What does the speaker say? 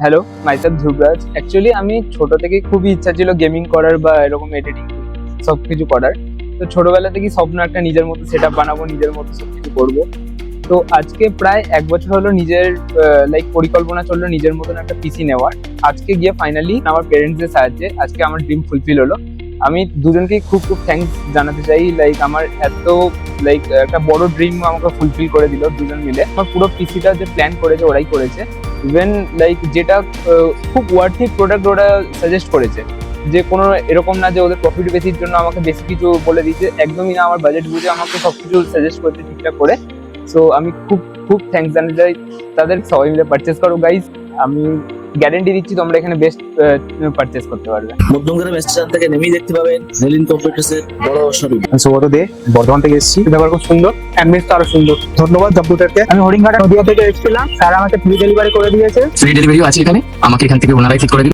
Hello, myself ধ্রুবরাজ। Actually আমি ছোট থেকেই খুবই ইচ্ছা ছিল গেমিং করার বা এরকম এডিটিং সবকিছু করার। তো ছোটবেলা থেকেই স্বপ্ন একটা নিজের মতো সেট আপ বানাবো, নিজের মতো সবকিছু করবো। তো আজকে প্রায় 1 বছর হলো নিজের পরিকল্পনা চললো নিজের মতন একটা পিসি নেওয়ার। আজকে গিয়ে ফাইনালি আমার পেরেন্টসদের সাহায্যে আজকে আমার ড্রিম ফুলফিল হলো। আমি দুজনকেই খুব খুব থ্যাঙ্কস জানাতে চাই। আমার এত একটা বড় ড্রিম আমাকে ফুলফিল করে দিল দুজন মিলে। আমার পুরো পিসিটা যে প্ল্যান করেছে ওরাই করেছে। ইভেন যেটা খুব ওয়ার্থি প্রোডাক্ট ওরা সাজেস্ট করেছে, যে কোনো এরকম না যে ওদের প্রফিট বেসির জন্য আমাকে বেশি কিছু বলে দিয়েছে, একদমই না। আমার বাজেট বুঝে আমাকে সবকিছু সাজেস্ট করতে ঠিকঠাক করে। সো আমি খুব খুব থ্যাঙ্কস জানাতে চাই তাদের। সবাই মিলে পারচেস করো গাইজ, আমি গ্যারেন্টি দিচ্ছি তোমরা এখানে বেস্ট পারচেস করতে পারবে। মধ্যমগ্রাম স্টেশন থেকে নেমেই দেখতে পাবেন নেলিন কম্পিউটার্সের বড় শোরুম। সৌগত দে, বর্ধমান থেকে এসেছি। ব্যাপার খুব সুন্দর, অ্যাম্বিয়েন্স আরো সুন্দর। ধন্যবাদ কম্পিউটারকে। আমি হরিণঘাটা নদিয়া থেকে এসেছিলাম, স্যার আমাকে ফ্রি ডেলিভারি করে দিয়েছে। ফ্রি ডেলিভারিও আছে এখানে, আমাকে এখান থেকে ওনারাই ঠিক করে দিল।